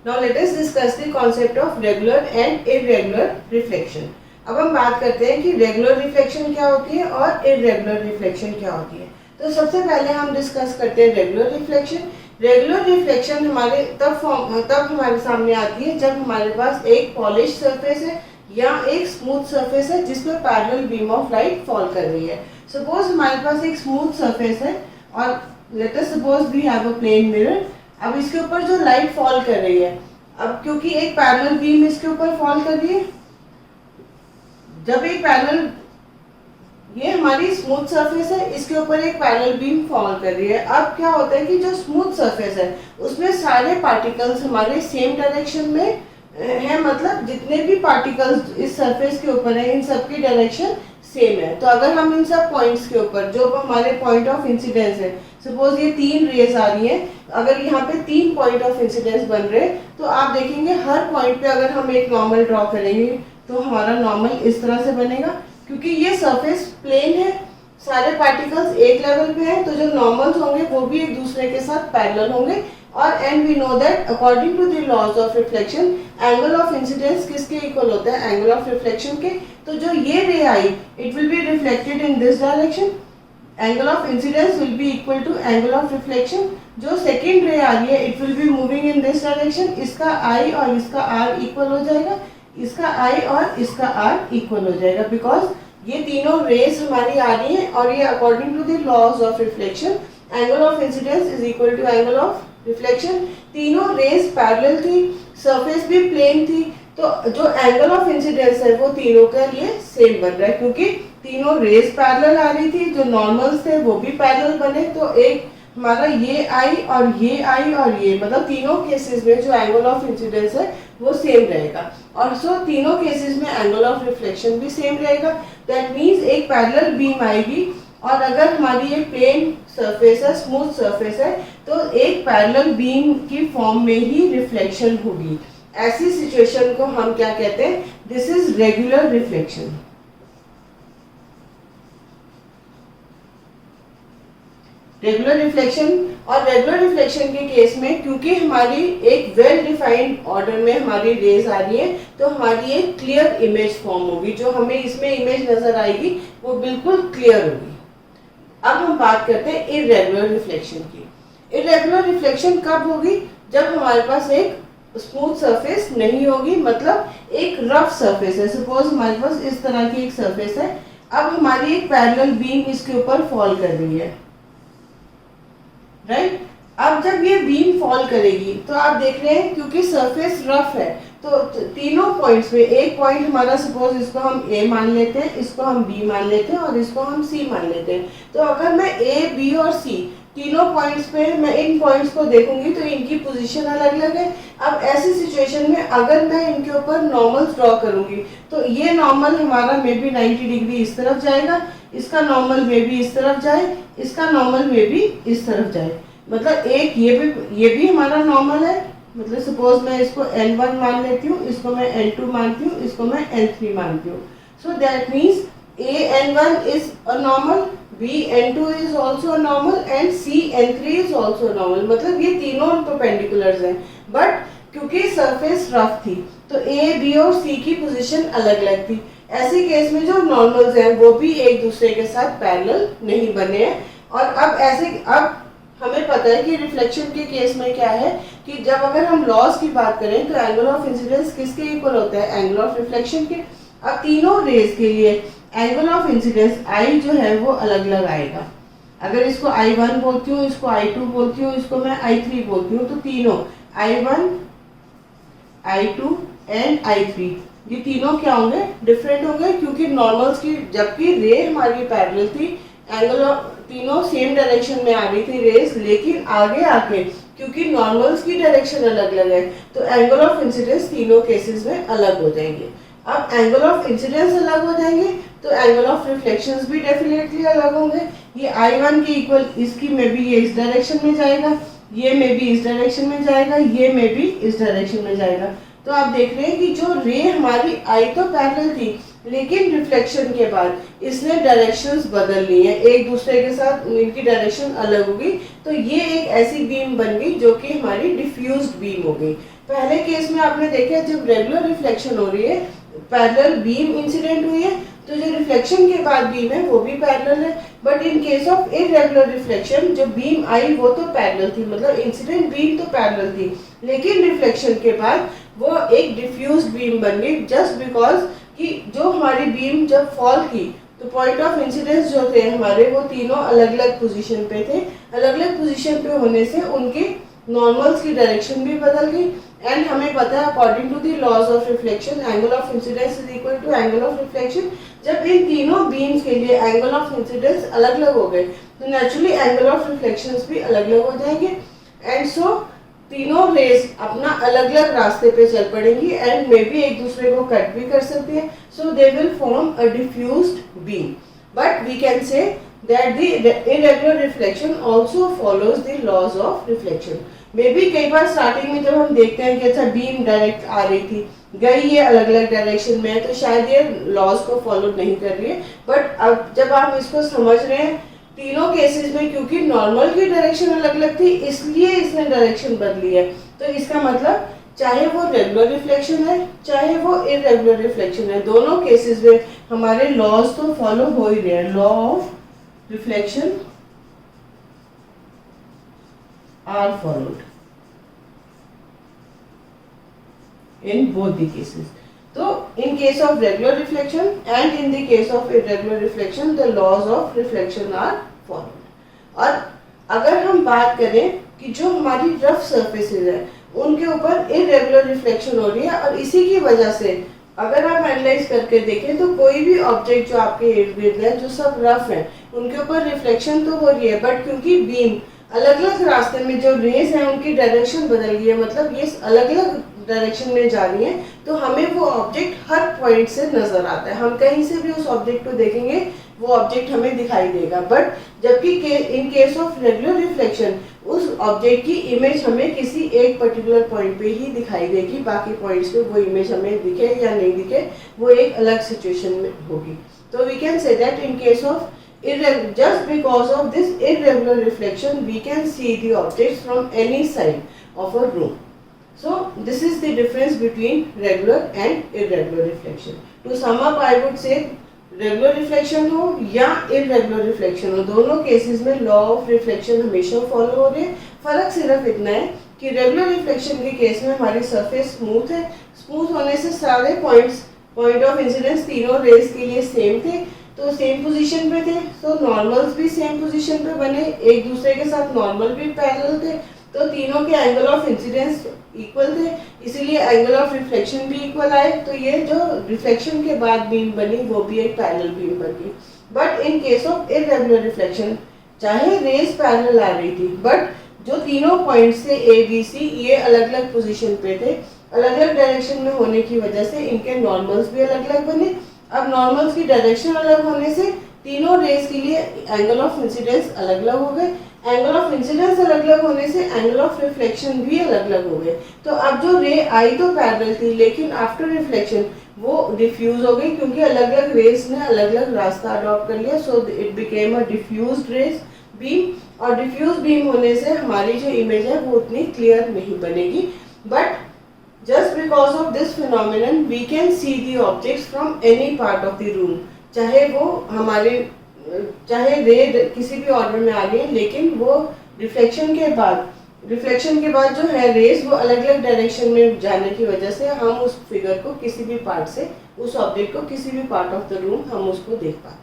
Now let us discuss the concept of regular and irregular reflection. अब हम बात करते हैं कि रेगुलर रिफ्लेक्शन क्या होती है और इरेगुलर रिफ्लेक्शन क्या होती है। तो सबसे पहले हम डिस्कस करते हैं रेगुलर रिफ्लेक्शन। रेगुलर रिफ्लेक्शन हमारे तब हमारे सामने आती है जब हमारे पास एक पॉलिश सरफेस है या एक स्मूथ सरफेस है जिसमें parallel beam of light fall कर रही है। सपोज हमारे पास एक स्मूथ सरफेस है और let us suppose we have a plane mirror. अब इसके ऊपर जो लाइट फॉल कर रही है, अब क्योंकि एक पैरेलल बीम इसके ऊपर फॉल कर रही है, जब एक पैरेलल, ये हमारी स्मूथ सरफेस है, इसके ऊपर एक पैरेलल बीम फॉल कर रही है। अब क्या होता है कि जो स्मूथ सरफेस है उसमें सारे पार्टिकल्स हमारे सेम डायरेक्शन में है, मतलब जितने भी पार्टिकल्स इस सरफेस के ऊपर है इन सब की डायरेक्शन सेम है। तो अगर हम इन सब पॉइंट्स के ऊपर जो हमारे पॉइंट ऑफ इंसिडेंस है, सपोज ये 3 रेज आ रही हैं, अगर यहाँ पे 3 पॉइंट ऑफ इंसिडेंस बन रहे हैं तो आप देखेंगे हर पॉइंट पे अगर हम एक नॉर्मल ड्रॉ करेंगे तो हमारा नॉर्मल इस तरह से बनेगा। क्योंकि ये सरफेस प्लेन है, सारे पार्टिकल्स एक लेवल पे हैं, तो जो नॉर्मल्स होंगे वो भी एक दूसरे के साथ पैरेलल होंगे। और and we know that according to the laws of reflection angle of incidence किसके इक्वल होता है, एंगल ऑफ रिफ्लेक्शन के। तो जो ये ray I it will be reflected in this direction, angle of incidence will be equal to angle of reflection. जो second ray आ रही है it will be moving in this direction, इसका I और इसका आर इक्वल हो जाएगा, इसका आई और इसका आर इक्वल हो जाएगा, बिकॉज ये तीनों रेज हमारी आ रही हैं और ये according to the laws of reflection angle of incidence is equal to angle of reflection. तीनों रेज पैरेलल थी, सरफेस भी प्लेन थी, तो जो एंगल ऑफ इंसिडेंस है वो तीनों के लिए सेम बन रहा है, क्योंकि तीनों रेज पैरेलल आ रही थी, जो नॉर्मल्स थे वो भी पैरेलल बने। तो एक हमारा ये आई और ये मतलब तीनों केसेस में जो एंगल ऑफ इंसिडेंस है वो सेम रहेगा, और सो तीनों केसेस में एंगल ऑफ रिफ्लेक्शन भी सेम रहेगा। दैट मीन्स एक पैरेलल बीम आएगी और अगर हमारी ये प्लेन सरफेस है, स्मूथ सरफेस है, तो एक पैरेलल बीम की फॉर्म में ही रिफ्लेक्शन होगी। ऐसी सिचुएशन को हम क्या कहते हैं, this is regular reflection. Regular reflection और रेगुलर रिफ्लेक्शन के केस में क्योंकि हमारी एक वेल डिफाइंड ऑर्डर में हमारी रेज आ रही है तो हमारी एक क्लियर इमेज फॉर्म होगी, जो हमें इसमें इमेज नजर आएगी वो बिल्कुल क्लियर होगी। अब हम बात करते हैं इरेगुलर रिफ्लेक्शन की। इरेगुलर रिफ्लेक्शन कब होगी, जब हमारे पास एक स्मूथ सरफेस नहीं होगी, मतलब एक रफ सरफेस है। सपोज हमारे पास इस तरह की एक सरफेस है, अब हमारी एक पैरेलल बीम इसके ऊपर फॉल कर रही है, राइट। अब जब ये बीम फॉल करेगी तो आप देख रहे हैं क्योंकि सरफेस रफ है तो तीनों पॉइंट्स में, एक पॉइंट हमारा सपोज इसको हम ए मान लेते हैं, इसको हम बी मान लेते हैं और इसको हम सी मान लेते हैं। तो अगर मैं ए बी और सी तीनों पॉइंट्स पे मैं इन पॉइंट्स को देखूंगी तो इनकी पोजीशन अलग अलग है। अब ऐसी सिचुएशन में अगर मैं इनके ऊपर नॉर्मल्स ड्रॉ करूंगी तो ये नॉर्मल हमारा मे बी 90 डिग्री इस तरफ जाएगा, इसका नॉर्मल मे बी इस तरफ जाए, इसका नॉर्मल मे बी इस तरफ जाए, मतलब एक ये भी हमारा नॉर्मल है। मतलब सपोज मैं इसको N1 मान लेती हूँ, इसको मैं N2 मानती हूँ, इसको मैं N3 मानती हूँ। So that means AN1 is a normal, BN2 is also a normal and CN3 is also a normal, मतलब ये तीनों परपेंडिकुलर्स हैं। बट क्योंकि सरफेस रफ थी तो A, B और C की पोजीशन अलग अलग थी। ऐसे केस में जो नॉर्मल्स हैं वो भी एक दूसरे के साथ पैरेलल नहीं बने हैं। और अब हमें पता है कि रिफ्लेक्शन के केस में क्या है कि जब अगर हम लॉस की बात करें तो एंगल ऑफ इंसिडेंस किसके इक्वल होता है, एंगल ऑफ रिफ्लेक्शन के। अब तीनों रेज के लिए एंगल ऑफ इंसिडेंस आई जो है वो अलग अलग आएगा। अगर इसको I1 बोलती हूँ, इसको I2 बोलती हूँ, इसको मैं I3 बोलती हूँ, तो तीनों I1, I2 एंड I3 ये तीनों क्या होंगे, डिफरेंट होंगे, क्योंकि नॉर्मल्स की जबकि रे हमारी पैरेलल थी, एंगल ऑफ तीनों सेम डायरेक्शन में आ रही थी रेज, लेकिन आगे आके क्योंकि नॉर्मल्स की डायरेक्शन अलग अलग है तो एंगल ऑफ इंसिडेंस तीनों केसेस में अलग हो जाएंगे। अब एंगल ऑफ इंसिडेंस अलग हो जाएंगे तो एंगल ऑफ रिफ्लेक्शंस भी डेफिनेटली अलग होंगे। ये I1 के इक्वल इसकी में भी ये इस डायरेक्शन में जाएगा, ये में भी इस डायरेक्शन में जाएगा, ये में भी इस डायरेक्शन में जाएगा। तो आप देख रहे हैं कि जो रे हमारी आई तो पैरेलल थी लेकिन रिफ्लेक्शन के बाद इसने डायरेक्शंस बदल ली हैं, एक दूसरे के साथ इनकी डायरेक्शन अलग हो गई, तो ये एक ऐसी बीम बन गई जो कि हमारी डिफ्यूज्ड बीम हो गई। पहले केस में आपने देखा जब रेगुलर रिफ्लेक्शन हो रही है, पैरेलल बीम इंसिडेंट हुई है, तो जो रिफ्लेक्शन के बाद बीम है वो भी पैरेलल है। But in case of irregular reflection जो बीम आई वो तो पैरेलल थी, मतलब इंसिडेंट बीम तो पैरेलल थी, लेकिन रिफ्लेक्शन के बाद वो एक डिफ्यूज्ड बीम बन गई, जस्ट बिकॉज कि जो हमारी बीम जब फॉल की तो पॉइंट ऑफ इंसिडेंस जो थे हमारे वो तीनों अलग अलग पोजीशन पे थे। अलग अलग पोजीशन पे होने से उनके नॉर्मल्स की डायरेक्शन भी बदल गई। एंड हमें पता है according to the laws of reflection angle of incidence is equal to angle of reflection. जब इन तीनों बीम्स के लिए एंगल ऑफ इंसिडेंस अलग अलग हो गए तो नेचुरली एंगल ऑफ रिफ्लेक्शंस भी अलग अलग हो जाएंगे। एंड सो तीनों रेज अपना अलग अलग रास्ते पे चल पड़ेंगी एंड मे बी एक दूसरे को कट भी कर सकती है। So they will form a diffused beam, but we can say that the irregular reflection also follows the laws of reflection. May be कई बार स्टार्टिंग में जब हम देखते हैं कि अच्छा बीम डायरेक्ट आ रही थी, गई ये अलग अलग डायरेक्शन में है, तो शायद ये लॉज को फॉलो नहीं कर रही है। बट अब जब आप इसको समझ रहे हैं तीनों केसेस में, क्योंकि नॉर्मल की डायरेक्शन अलग अलग थी इसलिए इसने डायरेक्शन बदली है, तो इसका मतलब चाहे वो रेगुलर रिफ्लेक्शन है चाहे वो इरेगुलर रिफ्लेक्शन है, दोनों केसेस में हमारे लॉज तो फॉलो हो ही रहे हैं। Law of reflection are followed in both the cases. So in case of regular reflection and in the case of irregular reflection the laws of reflection are followed. और अगर हम बात करें कि जो हमारी रफ सरफेसेस है उनके ऊपर इरेगुलर रिफ्लेक्शन हो रही है और इसी की वजह से अगर आप एनालाइज करके देखें तो कोई भी ऑब्जेक्ट जो आपके इर्द गिर्द है जो सब रफ है उनके ऊपर रिफ्लेक्शन तो हो रही है, बट क्योंकि बीम अलग अलग रास्ते में जो रेस है उनकी डायरेक्शन बदल गई है, मतलब ये अलग अलग डायरेक्शन में जा रही है, तो हमें वो ऑब्जेक्ट हर पॉइंट से नजर आता है। हम कहीं से भी उस ऑब्जेक्ट को देखेंगे वो ऑब्जेक्ट हमें दिखाई देगा। बट जबकि इन केस ऑफ रेगुलर रिफ्लेक्शन उस ऑब्जेक्ट की इमेज हमें किसी एक पर्टिकुलर पॉइंट पे ही दिखाई देगी, बाकी पॉइंट्स पे वो इमेज हमें दिखे या नहीं दिखे वो एक अलग सिचुएशन में होगी। तो we can say that in case of just because of this irregular reflection we can see the objects from any side of a room. So this is the difference between regular and irregular reflection. To sum up I would say regular reflection हो या irregular reflection हो, दोनों cases में law of reflection हमेशा follow हो रहे हैं। फर्क सिर्फ इतना है कि रेगुलर रिफ्लेक्शन के केस में हमारी सरफेस स्मूथ है, स्मूथ होने से सारे पॉइंट ऑफ इंसिडेंस तीनों रेज के लिए सेम थे, तो सेम पोजीशन पे थे, तो नॉर्मल्स भी सेम पोजीशन पे बने, एक दूसरे के साथ नॉर्मल भी पैरेलल थे, तो तीनों के एंगल ऑफ इंसिडेंस इक्वल थे, इसीलिए एंगल ऑफ रिफ्लेक्शन भी इक्वल आए। तो ये जो रिफ्लेक्शन के बाद बीम बनी वो भी एक पैरेलल बीम बन गई। But in case of irregular reflection चाहे रेज पैरेलल आ रही थी, बट जो तीनों पॉइंट से ए बी सी ये अलग अलग पोजीशन पे थे, अलग अलग डायरेक्शन में होने की वजह से इनके नॉर्मल्स भी अलग अलग बने। अब नॉर्मल्स की डायरेक्शन अलग होने से तीनों रेज के लिए एंगल ऑफ इंसिडेंस अलग अलग हो गए, एंगल ऑफ इंसिडेंस अलग अलग होने से एंगल ऑफ रिफ्लेक्शन भी अलग अलग हो गए। तो अब जो रे आई तो पैरेलल थी लेकिन आफ्टर रिफ्लेक्शन वो डिफ्यूज हो गई, क्योंकि अलग अलग रेज ने अलग अलग रास्ता अडॉप्ट कर लिया। So it became a diffused rays beam, और डिफ्यूज बीम होने से हमारी जो इमेज है वो उतनी क्लियर नहीं बनेगी। But just because of this phenomenon we can see the objects from any part of the room, चाहे वो हमारे चाहे रे किसी भी ऑर्डर में आ गए, लेकिन वो रिफ्लेक्शन के बाद जो है रेज वो अलग अलग डायरेक्शन में जाने की वजह से हम उस फिगर को किसी भी पार्ट से, उस ऑब्जेक्ट को किसी भी पार्ट ऑफ द रूम हम उसको देख पाते हैं।